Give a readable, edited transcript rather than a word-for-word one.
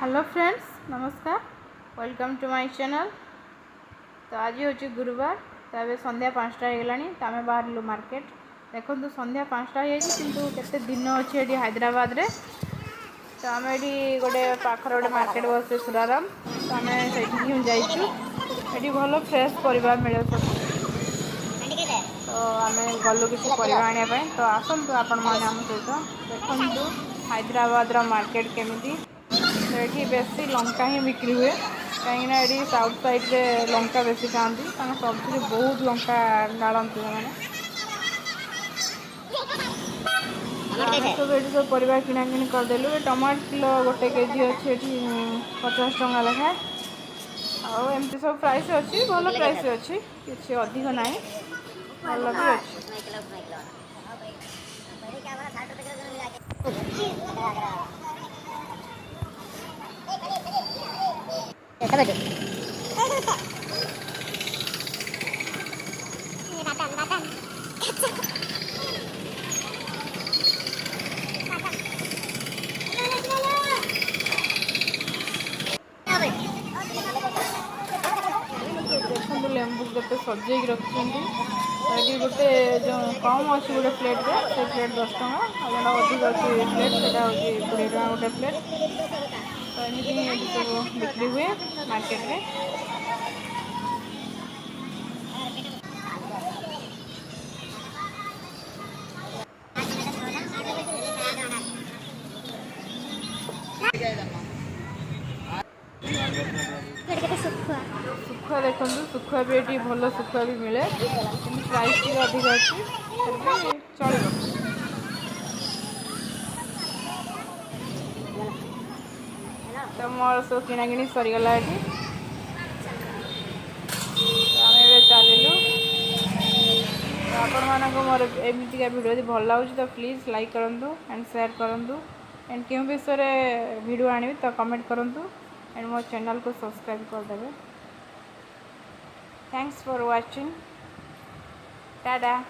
Hello friends, नमस्कार। Welcome to my channel. तो आज हूँ गुरुवार। तो ये संध्या 5टा होगलानी। तो आम बाहर मार्केट। देखो तो संध्या 5टा हो केते दिन अच्छे ये हैदराबाद रे। तो आम ये गोटे पाखर गोटे मार्केट बस सुराराम। तो आम से जाइए भल फ्रेश परिवा मिले सब। तो आम गलु किसी परिवा आने। तो आसतु आपण मैंने आम सहित देखु हैदराबाद मार्केट केमिति। तो ये बेसी लंका ही बिक्री हुए कहीं ये साउथ साइड रे लंका बेसी खाती। सब्जी बहुत लंका डालती से सब ये सब परिवार किना किणी करदेलु। टमाटर किलो गोटे केजी अच्छे 50 टंका लेखा। आमती सब प्राइस अच्छी भल प्राइस अच्छी किसी अधिक ना भल भी अच्छी। देखो लेंबू के सजे रखी। ये गोटे जो कम अच्छी गोटे प्लेट रे से प्लेट 10 टंका जो अधिक अच्छी प्लेट से 20 टंका गोटे प्लेट। तो एमती सब बिक्री हुए मार्केट रे। सुखुआ देखो सुखुआ भी ये भल सुखुआ भी मिले कि प्राइस टी अधिक अच्छी चल। तो मोर सब किणाकिणी सरीगला ये आम चलू। तो आपण मानक मोर एमतीका वीडियो यदि भल लगे तो प्लीज़ लाइक करूँ एंड शेयर करूँ। एंड क्यों विषय वीडियो आने तो कमेंट करूँ। एंड मो चैनल को सब्सक्राइब करदे। Thanks for watching. टाटा।